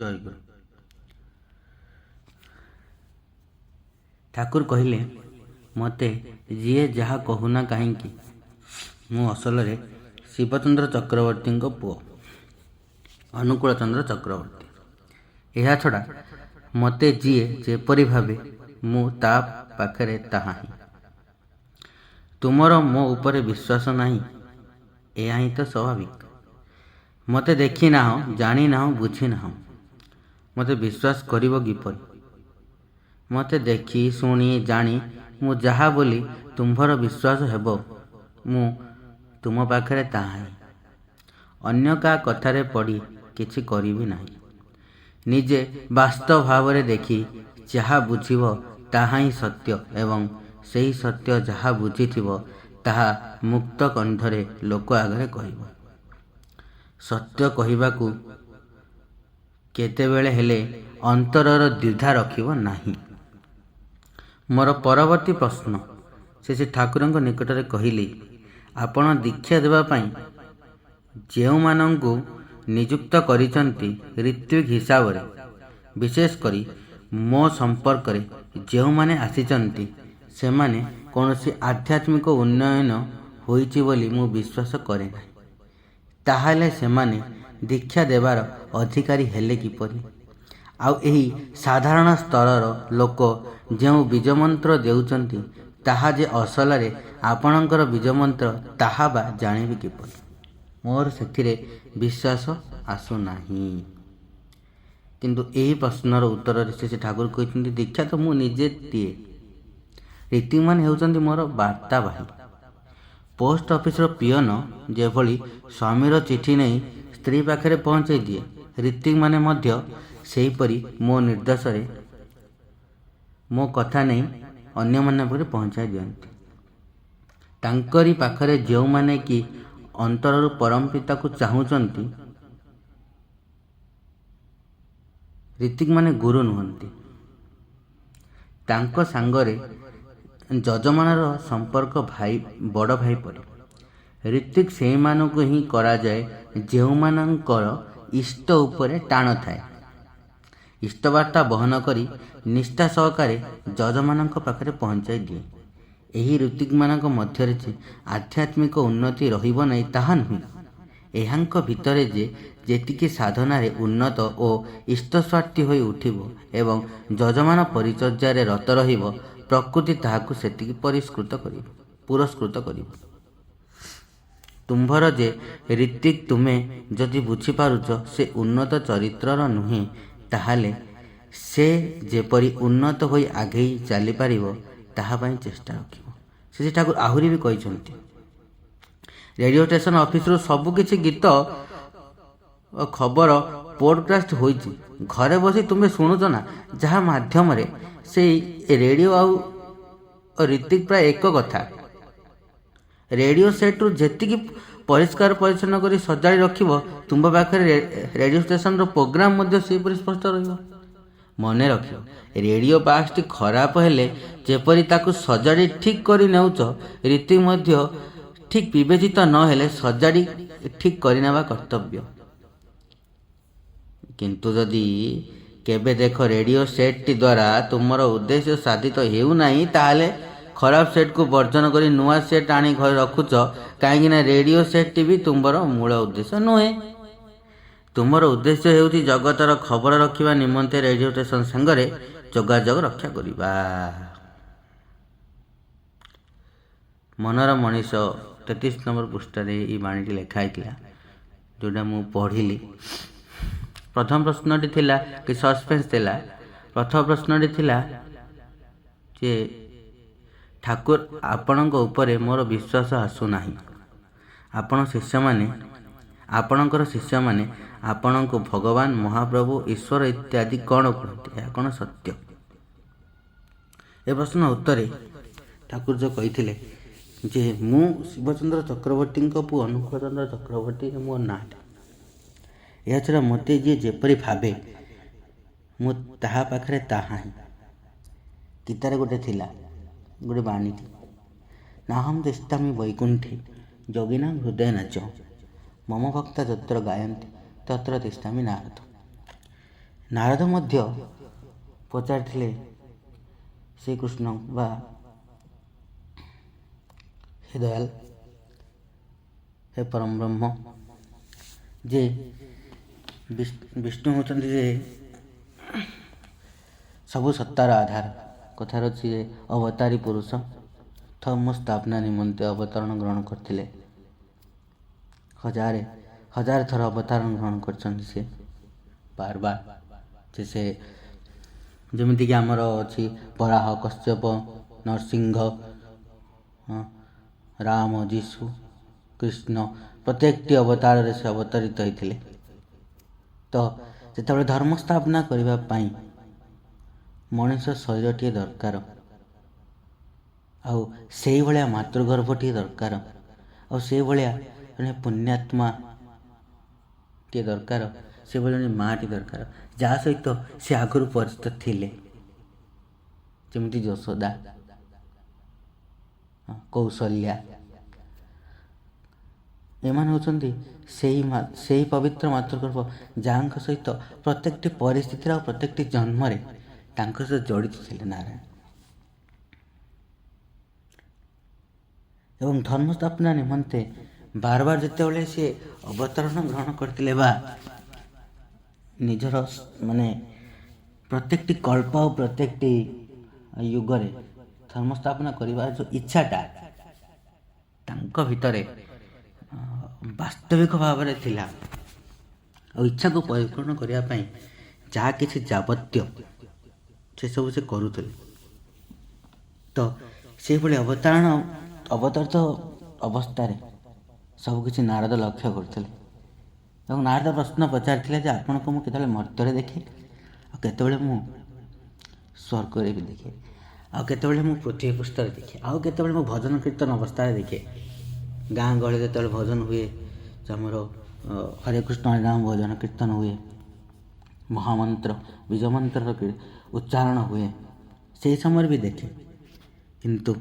ଜୟଗୁରୁ। ଠାକୁର କହିଲେ, ମୋତେ ଯିଏ ଯାହା କହୁନା କାହିଁକି, ମୁଁ ଅସଲରେ ଶିବଚନ୍ଦ୍ର ଚକ୍ରବର୍ତ୍ତୀଙ୍କ ପୁଅ, ଅନୁକୂଳ ଚନ୍ଦ୍ର ଚକ୍ରବର୍ତ୍ତୀ। ଏହାଛଡ଼ା ମୋତେ ଯିଏ ଯେପରି ଭାବେ ମୁଁ ତା ପାଖରେ ତାହା ହିଁ। ତୁମର ମୋ ଉପରେ ବିଶ୍ୱାସ ନାହିଁ, ଏହା ହିଁ ତ ସ୍ୱାଭାବିକ। ମୋତେ ଦେଖି ନାହଁ, ଜାଣି ନାହଁ, ବୁଝି ନାହଁ, ମୋତେ ବିଶ୍ୱାସ କରିବ କିପରି? ମୋତେ ଦେଖି ଶୁଣି ଜାଣି ମୁଁ ଯାହା ବୋଲି ତୁମ୍ଭର ବିଶ୍ୱାସ ହେବ, ମୁଁ ତୁମ ପାଖରେ ତାହା ହିଁ। ଅନ୍ୟ କାହା କଥାରେ ପଡ଼ି କିଛି କରିବି ନାହିଁ। ନିଜେ ବାସ୍ତବ ଭାବରେ ଦେଖି ଯାହା ବୁଝିବ ତାହା ହିଁ ସତ୍ୟ ଏବଂ ସେହି ସତ୍ୟ ଯାହା ବୁଝିଥିବ ତାହା ମୁକ୍ତ କଣ୍ଠରେ ଲୋକ ଆଗରେ କହିବ। ସତ୍ୟ କହିବାକୁ କେତେବେଳେ ହେଲେ ଅନ୍ତରର ଦ୍ୱିଧା ରଖିବ ନାହିଁ। ମୋର ପରବର୍ତ୍ତୀ ପ୍ରଶ୍ନ ଶ୍ରୀ ଠାକୁରଙ୍କ ନିକଟରେ କହିଲି, ଆପଣ ଦୀକ୍ଷା ଦେବା ପାଇଁ ଯେଉଁମାନଙ୍କୁ ନିଯୁକ୍ତ କରିଛନ୍ତି ଋତ୍ୱିକ ହିସାବରେ, ବିଶେଷ କରି ମୋ ସମ୍ପର୍କରେ ଯେଉଁମାନେ ଆସିଛନ୍ତି, ସେମାନେ କୌଣସି ଆଧ୍ୟାତ୍ମିକ ଉନ୍ନୟନ ହୋଇଛି ବୋଲି ମୁଁ ବିଶ୍ୱାସ କରେ ନାହିଁ। ତାହେଲେ ସେମାନେ ଦୀକ୍ଷା ଦେବାର ଅଧିକାରୀ ହେଲେ କିପରି? ଆଉ ଏହି ସାଧାରଣ ସ୍ତରର ଲୋକ ଯେଉଁ ବୀଜମନ୍ତ୍ର ଦେଉଛନ୍ତି ତାହା ଯେ ଅସଲରେ ଆପଣଙ୍କର ବୀଜମନ୍ତ୍ର ତାହା ବା ଜାଣିବେ କିପରି? ମୋର ସେଥିରେ ବିଶ୍ୱାସ ଆସୁନାହିଁ। କିନ୍ତୁ ଏହି ପ୍ରଶ୍ନର ଉତ୍ତରରେ ଶ୍ରୀ ଠାକୁର କହିଛନ୍ତି, ଦୀକ୍ଷା ତ ମୁଁ ନିଜେ ଦିଏ। ଋତ୍ୱିକମାନେ ହେଉଛନ୍ତି ମୋର ବାର୍ତ୍ତାବାହୀ। ପୋଷ୍ଟ ଅଫିସର ପିଅନ ଯେଭଳି ସ୍ୱାମୀର ଚିଠି ନେଇ ସ୍ତ୍ରୀ ପାଖରେ ପହଞ୍ଚାଇ ଦିଏ, ଋତ୍ୱିକମାନେ ମଧ୍ୟ ସେହିପରି ମୋ ନିର୍ଦ୍ଦେଶରେ ମୋ କଥା ନେଇ ଅନ୍ୟମାନଙ୍କ ପାଖରେ ପହଞ୍ଚାଇ ଦିଅନ୍ତି। ତାଙ୍କରି ପାଖରେ ଯେଉଁମାନେ କି ଅନ୍ତରରୁ ପରମ ପିତାକୁ ଚାହୁଁଛନ୍ତି, ଋତ୍ୱିକମାନେ ଗୁରୁ ନୁହନ୍ତି। ତାଙ୍କ ସାଙ୍ଗରେ ଯଜମାନର ସମ୍ପର୍କ ବଡ଼ ଭାଇ ପରି। ଋତ୍ୱିକ ସେହିମାନଙ୍କୁ ହିଁ କରାଯାଏ ଯେଉଁମାନଙ୍କର ଇଷ୍ଟ ଉପରେ ଟାଣ ଥାଏ। ଇଷ୍ଟବାର୍ତ୍ତା ବହନ କରି ନିଷ୍ଠା ସହକାରେ ଯଜମାନଙ୍କ ପାଖରେ ପହଞ୍ଚାଇ ଦିଏ। ଏହି ଋତ୍ୱିକମାନଙ୍କ ମଧ୍ୟରେ ଯେ ଆଧ୍ୟାତ୍ମିକ ଉନ୍ନତି ରହିବ ନାହିଁ ତାହା ନୁହେଁ। ଏହାଙ୍କ ଭିତରେ ଯେ ଯେତିକି ସାଧନାରେ ଉନ୍ନତ ଓ ଇଷ୍ଟସ୍ୱାର୍ଥୀ ହୋଇ ଉଠିବ ଏବଂ ଯଜମାନ ପରିଚର୍ଯ୍ୟାରେ ରତ ରହିବ, ପ୍ରକୃତି ତାହାକୁ ସେତିକି ପୁରସ୍କୃତ କରିବ। ତୁମ୍ଭର ଯେ ଋତ୍ୱିକ ତୁମେ ଯଦି ବୁଝିପାରୁଛ ସେ ଉନ୍ନତ ଚରିତ୍ରର ନୁହେଁ, ତାହେଲେ ସେ ଯେପରି ଉନ୍ନତ ହୋଇ ଆଗେଇ ଚାଲିପାରିବ ତାହା ପାଇଁ ଚେଷ୍ଟା ରଖିବ। ଶ୍ରୀ ଠାକୁର ଆହୁରି ବି କହିଛନ୍ତି, ରେଡ଼ିଓ ଷ୍ଟେସନ ଅଫିସରୁ ସବୁକିଛି ଗୀତ ଖବର ପୋଡକାଷ୍ଟ ହୋଇଛି। ଘରେ ବସି ତୁମେ ଶୁଣୁଛ ନା, ଯାହା ମାଧ୍ୟମରେ ସେଇ ରେଡ଼ିଓ ଆଉ ଋତ୍ୱିକ ପ୍ରାୟ ଏକ କଥା। ରେଡ଼ିଓ ସେଟ୍ରୁ ଯେତିକି ପରିଷ୍କାର ପରିଚ୍ଛନ୍ନ କରି ସଜାଡ଼ି ରଖିବ, ତୁମ ପାଖରେ ରେଡ଼ିଓ ଷ୍ଟେସନର ପ୍ରୋଗ୍ରାମ ମଧ୍ୟ ସେହିପରି ସ୍ପଷ୍ଟ ରହିବ। ମନେ ରଖିବ, ରେଡ଼ିଓ ବାକ୍ସଟି ଖରାପ ହେଲେ ଯେପରି ତାକୁ ସଜାଡ଼ି ଠିକ୍ କରି ନେଉଛ, ଋତ୍ୱିକ ମଧ୍ୟ ଠିକ୍ ବିବେଚିତ ନ ହେଲେ ସଜାଡ଼ି ଠିକ୍ କରିନେବା କର୍ତ୍ତବ୍ୟ। କିନ୍ତୁ ଯଦି କେବେ ଦେଖ ରେଡ଼ିଓ ସେଟ୍ଟି ଦ୍ୱାରା ତୁମର ଉଦ୍ଦେଶ୍ୟ ସାଧିତ ହେଉନାହିଁ, ତାହେଲେ ଖରାପ ସେଟ୍କୁ ବର୍ଜନ କରି ନୂଆ ସେଟ୍ ଆଣି ଘରେ ରଖୁଛ, କାହିଁକିନା ରେଡ଼ିଓ ସେଟ୍ଟି ବି ତୁମର ମୂଳ ଉଦ୍ଦେଶ୍ୟ ନୁହେଁ। ତୁମର ଉଦ୍ଦେଶ୍ୟ ହେଉଛି ଜଗତର ଖବର ରଖିବା ନିମନ୍ତେ ରେଡ଼ିଓ ଷ୍ଟେସନ ସାଙ୍ଗରେ ଯୋଗାଯୋଗ ରକ୍ଷା କରିବା। ମନର ମଣିଷ 33 ନମ୍ବର ପୃଷ୍ଠାରେ ଏହି ବାଣୀଟି ଲେଖା ହେଇଥିଲା, ଯେଉଁଟା ମୁଁ ପଢ଼ିଲି। ପ୍ରଥମ ପ୍ରଶ୍ନଟି ଥିଲା କି ସସ୍ପେନ୍ସ ଥିଲା। ପ୍ରଥମ ପ୍ରଶ୍ନଟି ଥିଲା ଯେ, ଠାକୁର ଆପଣଙ୍କ ଉପରେ ମୋର ବିଶ୍ୱାସ ଆସୁନାହିଁ। ଆପଣଙ୍କର ଶିଷ୍ୟମାନେ ଆପଣଙ୍କୁ ଭଗବାନ, ମହାପ୍ରଭୁ, ଈଶ୍ୱର ଇତ୍ୟାଦି କ'ଣ କୁହନ୍ତି, ଏହା କ'ଣ ସତ୍ୟ? ଏ ପ୍ରଶ୍ନ ଉତ୍ତରେ ଠାକୁର ଯେଉଁ କହିଥିଲେ ଯେ, ମୁଁ ଶିବଚନ୍ଦ୍ର ଚକ୍ରବର୍ତ୍ତୀଙ୍କ ପୁଅ ଅନୁକୂଳ ଚନ୍ଦ୍ର ଚକ୍ରବର୍ତ୍ତୀ ମୋ ନାଁଟା। ଏହାଛଡ଼ା ମୋତେ ଯିଏ ଯେପରି ଭାବେ ମୁଁ ତାହା ପାଖରେ ତାହା ହିଁ। ଗୀତାରେ ଗୋଟେ ଥିଲା, ଗୋଟେ ବାଣୀଟି, ନାହଂ ତିଷ୍ଠାମି ବୈକୁଣ୍ଠେ ଯୋଗିନାଂ ହୃଦୟ ନାଚ ମମ ଭକ୍ତା ଯତ୍ର ଗାୟନ୍ତି ତତ୍ର ତିଷ୍ଠାମି ନାରଦ। ନାରଦ ମଧ୍ୟ ପଚାରିଥିଲେ ଶ୍ରୀକୃଷ୍ଣ ବା ହେ ଦୟାଲ, ହେ ପରମ ବ୍ରହ୍ମ, ଯେ ବିଷ୍ଣୁ ହେଉଛନ୍ତି ଯେ ସବୁ ସତ୍ତାର ଆଧାର। କଥାରେ ଅଛି ଯେ ଅବତାରୀ ପୁରୁଷ ଧର୍ମ ସ୍ଥାପନା ନିମନ୍ତେ ଅବତରଣ ଗ୍ରହଣ କରିଥିଲେ। ହଜାର ଥର ଅବତାରଣ ଗ୍ରହଣ କରିଛନ୍ତି ସେ ବାର ଯେ ସେ ଯେମିତିକି ଆମର ଅଛି ବରାହ, କଶ୍ୟପ, ନରସିଂହ, ରାମ, ଯୀଶୁ, କୃଷ୍ଣ, ପ୍ରତ୍ୟେକଟି ଅବତାରରେ ସେ ଅବତରିତ ହୋଇଥିଲେ। ତ ଯେତେବେଳେ ଧର୍ମ ସ୍ଥାପନା କରିବା ପାଇଁ ମଣିଷ ଶରୀରଟିଏ ଦରକାର, ଆଉ ସେଇଭଳିଆ ମାତୃଗର୍ଭଟିଏ ଦରକାର, ଆଉ ସେଇଭଳିଆ ଜଣେ ପୁଣ୍ୟାତ୍ମାଟିଏ ଦରକାର, ସେଭଳି ଜଣେ ମାଆଟି ଦରକାର, ଯାହା ସହିତ ସେ ଆଗରୁ ପରିଚିତ ଥିଲେ। ଯେମିତି ଯଶୋଦା, କୌଶଲ୍ୟା, ଏମାନେ ହେଉଛନ୍ତି ସେହି ପବିତ୍ର ମାତୃଗର୍ଭ ଯାହାଙ୍କ ସହିତ ପ୍ରତ୍ୟେକଟି ପରିସ୍ଥିତିରେ ଆଉ ପ୍ରତ୍ୟେକଟି ଜନ୍ମରେ ତାଙ୍କ ସହିତ ଜଡ଼ିତ ଥିଲେ ନାରାୟଣ। ଏବଂ ଧର୍ମ ସ୍ଥାପନା ନିମନ୍ତେ ବାର ଯେତେବେଳେ ସେ ଅବତରଣ ଗ୍ରହଣ କରିଥିଲେ ବା ନିଜର ପ୍ରତ୍ୟେକଟି କଳ୍ପ ଆଉ ପ୍ରତ୍ୟେକଟି ଯୁଗରେ ଧର୍ମ ସ୍ଥାପନା କରିବାର ଯେଉଁ ଇଚ୍ଛାଟା ତାଙ୍କ ଭିତରେ ବାସ୍ତବିକ ଭାବରେ ଥିଲା, ଆଉ ଇଚ୍ଛାକୁ ପରିପୂର୍ଣ୍ଣ କରିବା ପାଇଁ ଯାହା କିଛି ଯାବତୀୟ ସେସବୁ ସେ କରୁଥିଲେ। ତ ସେହିଭଳି ଅବତାରିତ ଅବସ୍ଥାରେ ସବୁକିଛି ନାରଦ ଲକ୍ଷ୍ୟ କରୁଥିଲେ। ଏବଂ ନାରଦ ପ୍ରଶ୍ନ ପଚାରିଥିଲେ ଯେ ଆପଣଙ୍କୁ ମୁଁ କେତେବେଳେ ମର୍ତ୍ତ୍ୟରେ ଦେଖେ, ଆଉ କେତେବେଳେ ମୁଁ ସ୍ୱର୍ଗରେ ବି ଦେଖେ, ଆଉ କେତେବେଳେ ମୁଁ ପୃଥିବୀ ପୃଷ୍ଠରେ ଦେଖେ, ଆଉ କେତେବେଳେ ମୁଁ ଭଜନ କୀର୍ତ୍ତନ ଅବସ୍ଥାରେ ଦେଖେ। ଗାଁ ଗହଳିରେ ଯେତେବେଳେ ଭଜନ ହୁଏ, ଆମର ହରେ କୃଷ୍ଣ ହରେ ରାମ ଭଜନ କୀର୍ତ୍ତନ ହୁଏ, ମହାମନ୍ତ୍ର ବିଜୟ ମନ୍ତ୍ରର ଉଚ୍ଚାରଣ ହୁଏ, ସେହି ସମୟରେ ବି ଦେଖେ। କିନ୍ତୁ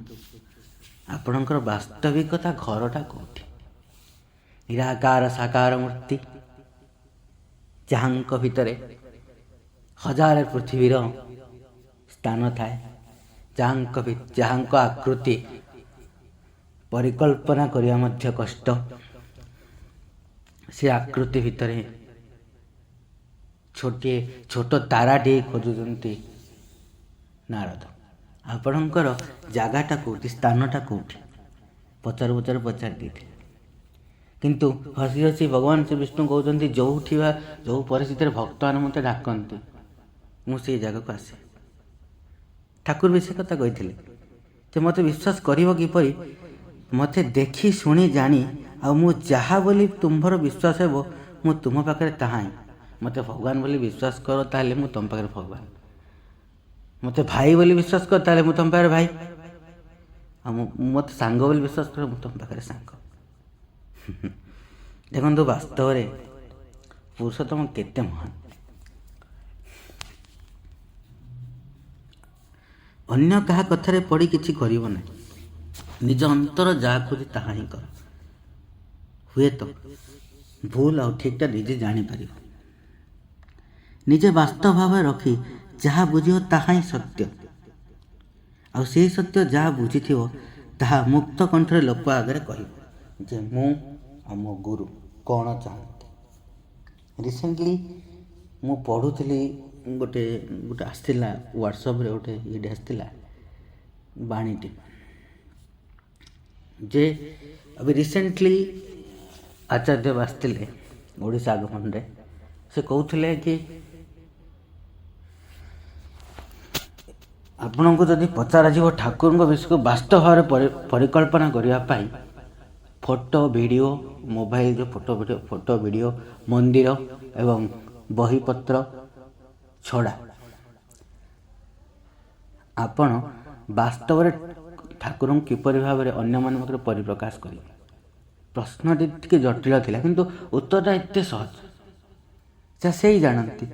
ଆପଣଙ୍କର ବାସ୍ତବିକତା ଘରଟା କେଉଁଠି? ନିରାକାର ସାକାର ମୂର୍ତ୍ତି ଯାହାଙ୍କ ଭିତରେ ହଜାର ପୃଥିବୀର ସ୍ଥାନ ଥାଏ, ଯାହାଙ୍କ ଆକୃତି ପରିକଳ୍ପନା କରିବା ମଧ୍ୟ କଷ୍ଟ। ସେ ଆକୃତି ଭିତରେ ଛୋଟ ତାରାଟିଏ ଖୋଜୁଛନ୍ତି ନାରଦ। ଆପଣଙ୍କର ଜାଗାଟା କେଉଁଠି, ସ୍ଥାନଟା କେଉଁଠି? ପଚାରି ଦେଇଥିଲେ। କିନ୍ତୁ ହସି ହସି ଭଗବାନ ଶ୍ରୀ ବିଷ୍ଣୁ କହୁଛନ୍ତି, ଯେଉଁ ପରିସ୍ଥିତିରେ ଭକ୍ତମାନେ ମୋତେ ଡାକନ୍ତି ମୁଁ ସେଇ ଜାଗାକୁ ଆସେ। ଠାକୁର ବି ସେ କଥା କହିଥିଲେ ଯେ ମୋତେ ବିଶ୍ୱାସ କରିବ କିପରି? ମୋତେ ଦେଖି ଶୁଣି ଜାଣି, ଆଉ ମୁଁ ଯାହା ବୋଲି ତୁମ୍ଭର ବିଶ୍ୱାସ ହେବ ମୁଁ ତୁମ ପାଖରେ ତାହା ହିଁ। ମୋତେ ଭଗବାନ ବୋଲି ବିଶ୍ୱାସ କର, ତାହେଲେ ମୁଁ ତୁମ ପାଖରେ ଭଗବାନ। ମୋତେ ଭାଇ ବୋଲି ବିଶ୍ୱାସ କର, ତାହେଲେ ମୁଁ ତୁମ ପାଖରେ ଭାଇ। ଆଉ ମୋତେ ସାଙ୍ଗ ବୋଲି ବିଶ୍ୱାସ କର, ମୁଁ ତୁମ ପାଖରେ ସାଙ୍ଗ। ଦେଖନ୍ତୁ ବାସ୍ତବରେ ପୁରୁଷୋତ୍ତମ କେତେ ମହାନ। ଅନ୍ୟ କାହା କଥାରେ ପଡ଼ି କିଛି କରିବ ନାହିଁ, ନିଜ ଅନ୍ତର ଯାହା ଖୋଜେ ତାହା ହିଁ କର। ହୁଏତ ଭୁଲ ଆଉ ଠିକଟା ନିଜେ ଜାଣିପାରିବ। ନିଜେ ବାସ୍ତବ ଭାବରେ ରଖି ଯାହା ବୁଝିବ ତାହା ହିଁ ସତ୍ୟ, ଆଉ ସେହି ସତ୍ୟ ଯାହା ବୁଝିଥିବ ତାହା ମୁକ୍ତ କଣ୍ଠରେ ଲୋକ ଆଗରେ କହିବ ଯେ ମୁଁ ଆଉ ମୋ ଗୁରୁ କ'ଣ ଚାହାନ୍ତି। ରିସେଣ୍ଟଲି ମୁଁ ପଢ଼ୁଥିଲି, ଗୋଟେ ଆସିଥିଲା ହ୍ୱାଟ୍ସଆପ୍ରେ ଗୋଟେ ଇଏଟେ ଆସିଥିଲା ବାଣୀଟି, ଯେ ଏବେ ରିସେଣ୍ଟଲି ଆଚାର୍ଯ୍ୟ ଆସିଥିଲେ ଓଡ଼ିଶା ଆଗମନରେ। ସେ କହୁଥିଲେ କି ଆପଣଙ୍କୁ ଯଦି ପଚରାଯିବ ଠାକୁରଙ୍କ ବିଷୟକୁ ବାସ୍ତବ ଭାବରେ ପରିକଳ୍ପନା କରିବା ପାଇଁ ଫଟୋ ଭିଡ଼ିଓ, ମୋବାଇଲର ଫଟୋ ଭିଡ଼ିଓ, ମନ୍ଦିର ଏବଂ ବହିପତ୍ର ଛଡ଼ା ଆପଣ ବାସ୍ତବରେ ଠାକୁରଙ୍କୁ କିପରି ଭାବରେ ଅନ୍ୟମାନଙ୍କ ମଧ୍ୟରେ ପରିପ୍ରକାଶ କରିବେ? ପ୍ରଶ୍ନଟି ଟିକେ ଜଟିଳ ଥିଲା, କିନ୍ତୁ ଉତ୍ତରଟା ଏତେ ସହଜ ଯାହା ସେ ଜାଣନ୍ତି।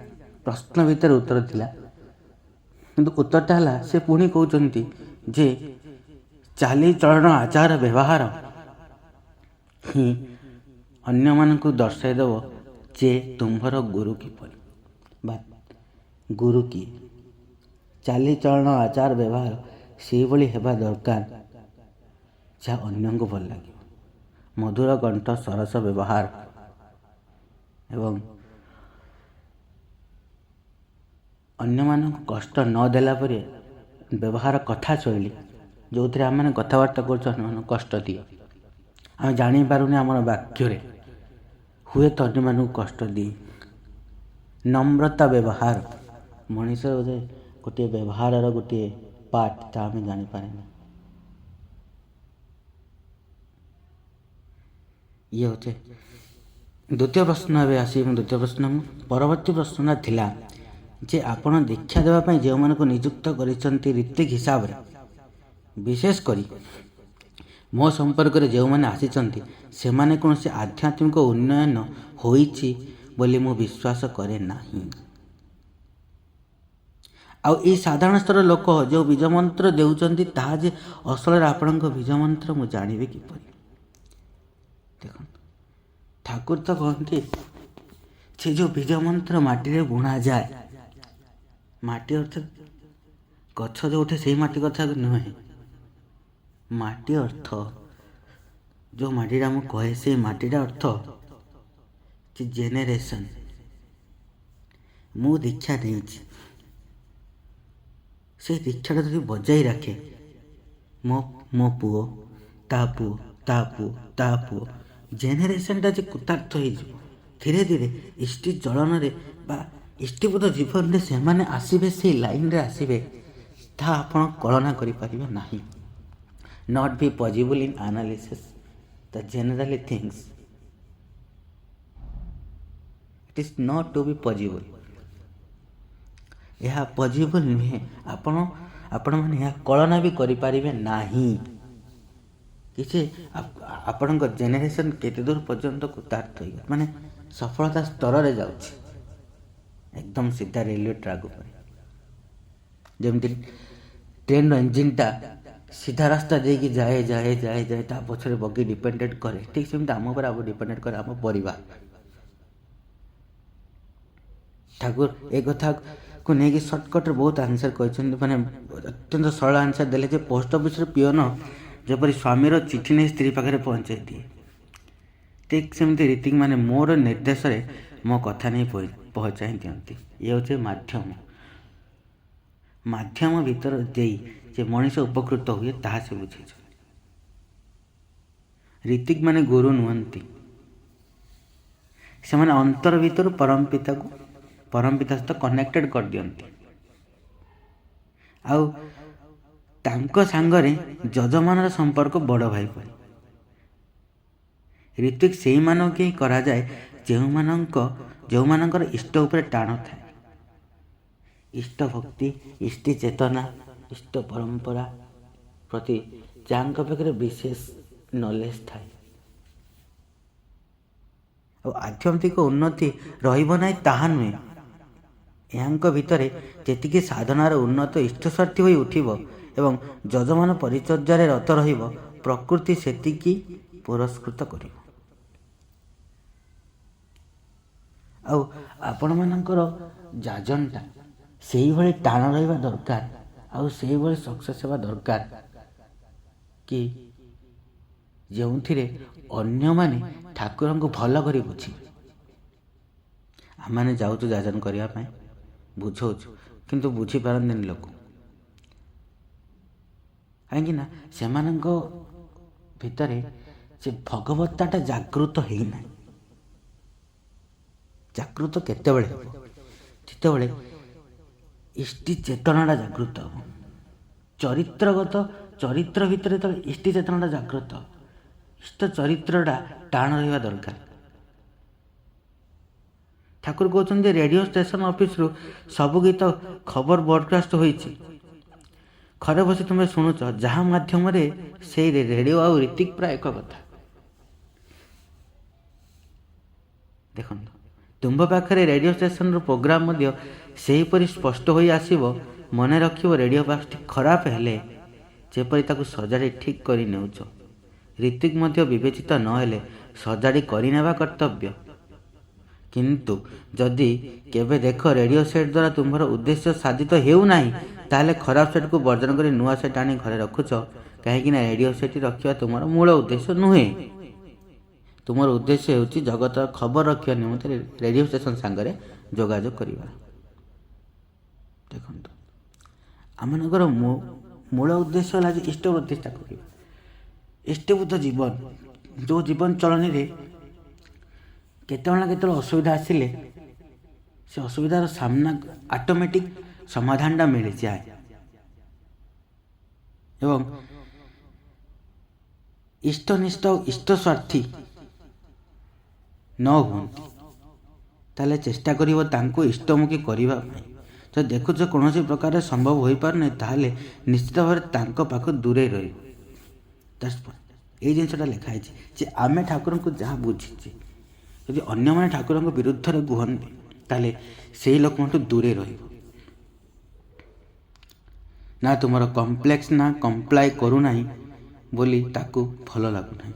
ପ୍ରଶ୍ନ ଭିତରେ ଉତ୍ତର ଥିଲା, କିନ୍ତୁ ଉତ୍ତରଟା ହେଲା ସେ ପୁଣି କହୁଛନ୍ତି ଯେ ଚାଲିଚଳନ, ଆଚାର, ବ୍ୟବହାର ହିଁ ଅନ୍ୟମାନଙ୍କୁ ଦର୍ଶାଇ ଦେବ ଯେ ତୁମ୍ଭର ଗୁରୁ କିପରି ବା ଗୁରୁ କିଏ, ଚାଲିଚଳନ ଆଚାର ବ୍ୟବହାର ସେଇଭଳି ହେବା ଦରକାର ଯାହା ଅନ୍ୟଙ୍କୁ ଭଲ ଲାଗିବ। ମଧୁର କଣ୍ଠ, ସରସ ବ୍ୟବହାର ଏବଂ ଅନ୍ୟମାନଙ୍କୁ କଷ୍ଟ ନ ଦେଲା ପରି ବ୍ୟବହାର, କଥା ଶୈଳୀ ଯେଉଁଥିରେ ଆମେମାନେ କଥାବାର୍ତ୍ତା କରୁଛୁ ଅନ୍ୟମାନଙ୍କୁ କଷ୍ଟ ଦିଏ। ଆମେ ଜାଣିପାରୁନି ଆମର ବାକ୍ୟରେ ହୁଏତ ଅନ୍ୟମାନଙ୍କୁ କଷ୍ଟ ଦିଏ। ନମ୍ରତା ବ୍ୟବହାର ମଣିଷର ଗୋଟିଏ ବ୍ୟବହାରର ଗୋଟିଏ ପାର୍ଟ, ତାହା ଆମେ ଜାଣିପାରେନା। ଇଏ ହେଉଛି ଦ୍ୱିତୀୟ ପ୍ରଶ୍ନ। ଏବେ ଆସିବି ଦ୍ୱିତୀୟ ପ୍ରଶ୍ନ। ପରବର୍ତ୍ତୀ ପ୍ରଶ୍ନଟା ଥିଲା ଯେ ଆପଣ ଦୀକ୍ଷା ଦେବା ପାଇଁ ଯେଉଁମାନଙ୍କୁ ନିଯୁକ୍ତ କରିଛନ୍ତି ଋତ୍ୱିକ ହିସାବରେ, ବିଶେଷ କରି ମୋ ସମ୍ପର୍କରେ ଯେଉଁମାନେ ଆସିଛନ୍ତି ସେମାନେ କୌଣସି ଆଧ୍ୟାତ୍ମିକ ଉନ୍ନୟନ ହୋଇଛି ବୋଲି ମୁଁ ବିଶ୍ୱାସ କରେ ନାହିଁ। ଆଉ ଏଇ ସାଧାରଣ ସ୍ତର ଲୋକ ଯେଉଁ ବୀଜମନ୍ତ୍ର ଦେଉଛନ୍ତି ତାହା ଯେ ଅସଲରେ ଆପଣଙ୍କ ବୀଜମନ୍ତ୍ର ମୁଁ ଜାଣିବି କିପରି? ଦେଖନ୍ତୁ, ଠାକୁର ତ କହନ୍ତି ସେ ଯେଉଁ ବୀଜମନ୍ତ୍ର ମାଟିରେ ବୁଣାଯାଏ, ମାଟି ଅର୍ଥ ଗଛ ଯେଉଁ ଉଠେ ସେଇ ମାଟି କଥା ନୁହେଁ। ମାଟି ଅର୍ଥ ଯେଉଁ ମାଟିଟା ମୁଁ କହେ, ସେଇ ମାଟିଟା ଅର୍ଥ ଯେ ଜେନେରେସନ୍। ମୁଁ ଦୀକ୍ଷା ନେଇଛି, ସେଇ ଦୀକ୍ଷାଟା ଯଦି ବଜାଇ ରଖେ ମୋ ପୁଅ, ତା ପୁଅ, ତା ପୁଅ, ତା ପୁଅ, ଜେନେରେସନ୍ଟା ଯେ କୃତାର୍ଥ ହେଇଯିବ ଧୀରେ ଧୀରେ ଇଷ୍ଟି ଚଳନରେ ବା ଇଷ୍ଟିପଦ ଜୀବନରେ ସେମାନେ ଆସିବେ, ସେଇ ଲାଇନ୍ରେ ଆସିବେ, ତାହା ଆପଣ କଳନା କରିପାରିବେ ନାହିଁ। Not be possible in analysis the generally things. It is not to B possible. ଏହା ପସିବୁଲ୍ ନୁହେଁ। ଆପଣମାନେ ଏହା କଳନା ବି କରିପାରିବେ ନାହିଁ କିଛି ଆପଣଙ୍କ ଜେନେରେସନ୍ କେତେ ଦୂର ପର୍ଯ୍ୟନ୍ତ କୃତାର୍ଥ ହୋଇଗଲା, ମାନେ ସଫଳତା ସ୍ତରରେ ଯାଉଛି, ଏକଦମ ସିଧା ରେଲୱେ ଟ୍ରାକ୍ ଉପରେ। ଯେମିତି ଟ୍ରେନ୍ର ଇଞ୍ଜିନ୍ଟା ସିଧା ରାସ୍ତା ଦେଇକି ଯାଏ ଯାଏ ଯାଏ ଯାଏ, ତା ପଛରେ ବଗି ଡିପେଣ୍ଡେଣ୍ଟ କରେ, ଠିକ୍ ସେମିତି ଆମ ଉପରେ ଆଉ ଡିପେଣ୍ଡେଣ୍ଟ କରେ ଆମ ପରିବାର। ଠାକୁର ଏ କଥାକୁ ନେଇକି ସର୍ଟକଟ୍ରେ ବହୁତ ଆନ୍ସର୍ କହିଛନ୍ତି, ମାନେ ଅତ୍ୟନ୍ତ ସରଳ ଆନ୍ସର୍ ଦେଲେ ଯେ ପୋଷ୍ଟ ଅଫିସର ପିଅନ ଯେପରି ସ୍ୱାମୀର ଚିଠି ନେଇ ସ୍ତ୍ରୀ ପାଖରେ ପହଞ୍ଚାଇ ଦିଏ, ଠିକ୍ ସେମିତି ରୀତିକ୍ ମାନେ ମୋର ନିର୍ଦ୍ଦେଶରେ ମୋ କଥା ନେଇ ପହଞ୍ଚାଇ ଦିଅନ୍ତି। ଇଏ ହେଉଛି ମାଧ୍ୟମ ଭିତର ଦେଇ ଯେ ମଣିଷ ଉପକୃତ ହୁଏ ତାହା ସେ ବୁଝେଇଛନ୍ତି। ରୀତିକ୍ ମାନେ ଗୁରୁ ନୁହନ୍ତି, ସେମାନେ ଅନ୍ତର ଭିତରୁ ପରମପିତା ସହିତ କନେକ୍ଟେଡ୍ କରିଦିଅନ୍ତି। ଆଉ ତାଙ୍କ ସାଙ୍ଗରେ ଯଜମାନର ସମ୍ପର୍କ ବଡ଼ ଭାଇ ପରି। ଋତ୍ୱିକ ସେଇମାନଙ୍କୁ ହିଁ କରାଯାଏ ଯେଉଁମାନଙ୍କର ଇଷ୍ଟ ଉପରେ ଟାଣ ଥାଏ। ଇଷ୍ଟ ଭକ୍ତି, ଇଷ୍ଟି ଚେତନା, ଇଷ୍ଟ ପରମ୍ପରା ପ୍ରତି ଯାହାଙ୍କ ପାଖରେ ବିଶେଷ ନଲେଜ ଥାଏ। ଆଉ ଆଧ୍ୟାତ୍ମିକ ଉନ୍ନତି ରହିବ ନାହିଁ ତାହା ନୁହେଁ, ଏହାଙ୍କ ଭିତରେ ଯେତିକି ସାଧନାର ଉନ୍ନତ ଇଷ୍ଟସାର୍ଥୀ ହୋଇ ଉଠିବ ଏବଂ ଯଜମାନ ପରିଚର୍ଯ୍ୟାରେ ରତ ରହିବ, ପ୍ରକୃତି ସେତିକି ପୁରସ୍କୃତ କରିବ। ଆଉ ଆପଣମାନଙ୍କର ଯାଜନଟା ସେଇଭଳି ଟାଣ ରହିବା ଦରକାର, ଆଉ ସେଇଭଳି ସକ୍ସେସ୍ ହେବା ଦରକାର କି ଯେଉଁଥିରେ ଅନ୍ୟମାନେ ଠାକୁରଙ୍କୁ ଭଲ କରି ବୁଝିବେ। ଆମମାନେ ଯାଉଛୁ ଯାଜନ କରିବା ପାଇଁ, ବୁଝଉଛୁ, କିନ୍ତୁ ବୁଝିପାରନ୍ତିନି ଲୋକ, କାହିଁକିନା ସେମାନଙ୍କ ଭିତରେ ସେ ଭଗବତ୍ତାଟା ଜାଗୃତ ହେଇନାହିଁ। ଜାଗୃତ କେତେବେଳେ ହେବ? ଯେତେବେଳେ ଇଷ୍ଟି ଚେତନାଟା ଜାଗୃତ ହେବ। ଚରିତ୍ର ଭିତରେ ଯେତେବେଳେ ଇଷ୍ଟି ଚେତନାଟା ଜାଗ୍ରତ, ଇଷ୍ଟ ଚରିତ୍ରଟା ଟାଣ ରହିବା ଦରକାର। ଠାକୁର କହୁଛନ୍ତି ଯେ ରେଡ଼ିଓ ଷ୍ଟେସନ ଅଫିସରୁ ସବୁ ଗୀତ ଖବର ବ୍ରଡକାଷ୍ଟ ହୋଇଛି, ଘରେ ବସି ତୁମେ ଶୁଣୁଛ, ଯାହା ମାଧ୍ୟମରେ ସେଇ ରେଡ଼ିଓ ଆଉ ରୀତିକ୍ ପ୍ରାୟ ଏକ କଥା। ଦେଖନ୍ତୁ, ତୁମ୍ଭ ପାଖରେ ରେଡ଼ିଓ ଷ୍ଟେସନର ପ୍ରୋଗ୍ରାମ ମଧ୍ୟ ସେହିପରି ସ୍ପଷ୍ଟ ହୋଇ ଆସିବ। ମନେ ରଖିବ, ରେଡ଼ିଓ ବକ୍ସଟି ଖରାପ ହେଲେ ଯେପରି ତାକୁ ସଜାଡ଼ି ଠିକ୍ କରି ନେଉଛ, ରୀତିକ୍ ମଧ୍ୟ ବିବେଚିତ ନହେଲେ ସଜାଡ଼ି କରିନେବା କର୍ତ୍ତବ୍ୟ। କିନ୍ତୁ ଯଦି କେବେ ଦେଖ ରେଡ଼ିଓ ସେଟ୍ ଦ୍ୱାରା ତୁମର ଉଦ୍ଦେଶ୍ୟ ସାଧିତ ହେଉନାହିଁ, ତାହେଲେ ଖରାପ ସେଟ୍କୁ ବର୍ଜନ କରି ନୂଆ ସେଟ୍ ଆଣି ଘରେ ରଖୁଛ। କାହିଁକିନା ରେଡ଼ିଓ ସେଟ୍ ରଖିବା ତୁମର ମୂଳ ଉଦ୍ଦେଶ୍ୟ ନୁହେଁ। ତୁମର ଉଦ୍ଦେଶ୍ୟ ହେଉଛି ଜଗତର ଖବର ରଖିବା ନିମନ୍ତେ ରେଡ଼ିଓ ଷ୍ଟେସନ୍ ସାଙ୍ଗରେ ଯୋଗାଯୋଗ କରିବା। ଦେଖନ୍ତୁ, ଆମମାନଙ୍କର ମୂଳ ଉଦ୍ଦେଶ୍ୟ ହେଲା ଯେ ଇଷ୍ଟ ପ୍ରତିଷ୍ଠା କରିବା। ଇଷ୍ଟଭୂତ ଜୀବନ, ଯେଉଁ ଜୀବନ ଚଳନୀରେ କେତେବେଳେ ନା କେତେବେଳେ ଅସୁବିଧା ଆସିଲେ ସେ ଅସୁବିଧାର ସାମ୍ନା ଅଟୋମେଟିକ୍ ସମାଧାନଟା ମିଳିଯାଏ। ଏବଂ ଇଷ୍ଟନିଷ୍ଠ ଓ ଇଷ୍ଟ ସ୍ୱାର୍ଥୀ ନ ହୁଅନ୍ତି, ତାହେଲେ ଚେଷ୍ଟା କରିବ ତାଙ୍କୁ ଇଷ୍ଟମୁଖୀ କରିବା ପାଇଁ। ଯଦି ଦେଖୁଛ କୌଣସି ପ୍ରକାରରେ ସମ୍ଭବ ହୋଇପାରୁନାହିଁ, ତାହେଲେ ନିଶ୍ଚିତ ଭାବରେ ତାଙ୍କ ପାଖରୁ ଦୂରେଇ ରହିବ। ଏଇ ଜିନିଷଟା ଲେଖା ହେଇଛି ଯେ ଆମେ ଠାକୁରଙ୍କୁ ଯାହା ବୁଝିଛେ, ଯଦି ଅନ୍ୟମାନେ ଠାକୁରଙ୍କ ବିରୁଦ୍ଧରେ କୁହନ୍ତି ତାହେଲେ ସେହି ଲୋକଙ୍କଠୁ ଦୂରେଇ ରହିବ। ନା ତୁମର କମ୍ପ୍ଲେକ୍ସ ନା କମ୍ପ୍ଲାଏ କରୁନାହିଁ ବୋଲି ତାକୁ ଭଲ ଲାଗୁନାହିଁ।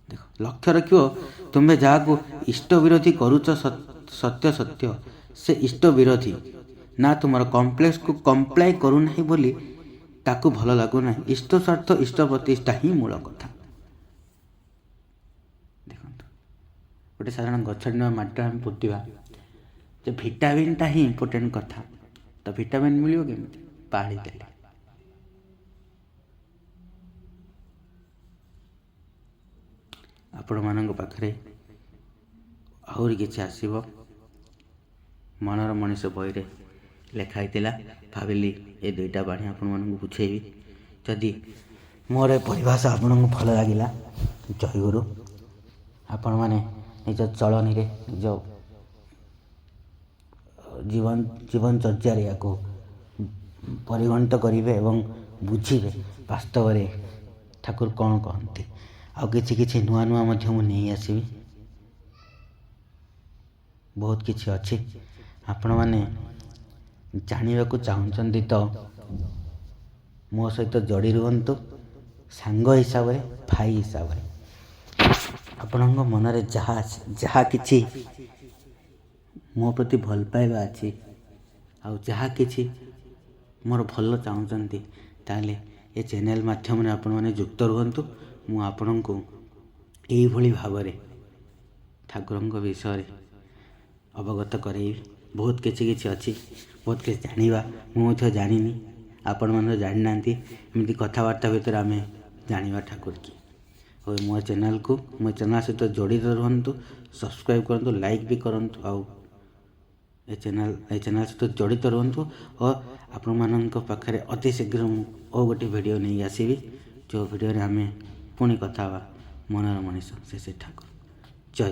ଦେଖ, ଲକ୍ଷ୍ୟ ରଖିବ ତୁମେ ଯାହାକୁ ଇଷ୍ଟ ବିରୋଧୀ କରୁଛ ସତ୍ୟ ସତ୍ୟ ସେ ଇଷ୍ଟ ବିରୋଧୀ। ନା ତୁମର କମ୍ପ୍ଲେକ୍ସକୁ କମ୍ପ୍ଲାଏ କରୁନାହିଁ ବୋଲି ତାକୁ ଭଲ ଲାଗୁନାହିଁ। ଇଷ୍ଟ ସ୍ୱାର୍ଥ ଇଷ୍ଟ ପ୍ରତିଷ୍ଠା ହିଁ ମୂଳ କଥା। ଦେଖନ୍ତୁ, ଗୋଟେ ସାଧାରଣ ଗଛ ମାଟିରେ ଆମେ ପୋତିବା, ଯେ ଭିଟାମିନ୍ଟା ହିଁ ଇମ୍ପୋର୍ଟାଣ୍ଟ କଥା। ତ ଭିଟାମିନ୍ ମିଳିବ କେମିତି? ପାଣି ଦେଲେ। ଆପଣମାନଙ୍କ ପାଖରେ ଆହୁରି କିଛି ଆସିବ। ମନର ମଣିଷ ବହିରେ ଲେଖା ହେଇଥିଲା। ଭାବିଲି ଏ ଦୁଇଟା ବାଣୀ ଆପଣମାନଙ୍କୁ ବୁଝେଇବି। ଯଦି ମୋର ଏ ପରିଭାଷା ଆପଣଙ୍କୁ ଭଲ ଲାଗିଲା, ଜୟଗୁରୁ। ଆପଣମାନେ ନିଜ ଚଳନୀରେ, ନିଜ ଜୀବନଚର୍ଯ୍ୟାରେ ୟାକୁ ପରିଗଣିତ କରିବେ ଏବଂ ବୁଝିବେ ବାସ୍ତବରେ ଠାକୁର କ'ଣ କହନ୍ତି। ଆଉ କିଛି ନୂଆ ମଧ୍ୟ ମୁଁ ନେଇ ଆସିବି। ବହୁତ କିଛି ଅଛି। ଆପଣମାନେ ଜାଣିବାକୁ ଚାହୁଁଛନ୍ତି ତ ମୋ ସହିତ ଯୋଡ଼ି ରୁହନ୍ତୁ, ସାଙ୍ଗ ହିସାବରେ, ଭାଇ ହିସାବରେ। ଆପଣଙ୍କ ମନରେ ଯାହା କିଛି ମୋ ପ୍ରତି ଭଲ ପାଇବା ଅଛି, ଆଉ ଯାହା କିଛି ମୋର ଭଲ ଚାହୁଁଛନ୍ତି, ତାହେଲେ ଏ ଚ୍ୟାନେଲ୍ ମାଧ୍ୟମରେ ଆପଣମାନେ ଯୁକ୍ତ ରୁହନ୍ତୁ। ମୁଁ ଆପଣଙ୍କୁ ଏଇଭଳି ଭାବରେ ଠାକୁରଙ୍କ ବିଷୟରେ ଅବଗତ କରାଇବି। ବହୁତ କିଛି ଅଛି, ବହୁତ କିଛି ଜାଣିବା। ମୁଁ ମଧ୍ୟ ଜାଣିନି, ଆପଣମାନେ ଜାଣିନାହାନ୍ତି। ଏମିତି କଥାବାର୍ତ୍ତା ଭିତରେ ଆମେ ଜାଣିବା ଠାକୁର କିଏ। ଆଉ ମୋ ଚ୍ୟାନେଲ୍ ସହିତ ଜଡ଼ିତ ରୁହନ୍ତୁ, ସବସ୍କ୍ରାଇବ୍ କରନ୍ତୁ, ଲାଇକ୍ ବି କରନ୍ତୁ। ଆଉ ଏ ଚ୍ୟାନେଲ୍ ସହିତ ଜଡ଼ିତ ରୁହନ୍ତୁ। ଓ ଆପଣମାନଙ୍କ ପାଖରେ ଅତି ଶୀଘ୍ର ମୁଁ ଆଉ ଗୋଟେ ଭିଡ଼ିଓ ନେଇ ଆସିବି, ଯେଉଁ ଭିଡ଼ିଓରେ ଆମେ ପୁଣି କଥା ହେବା ମନର ମଣିଷ ସେ ଠାକୁର। ଜୟ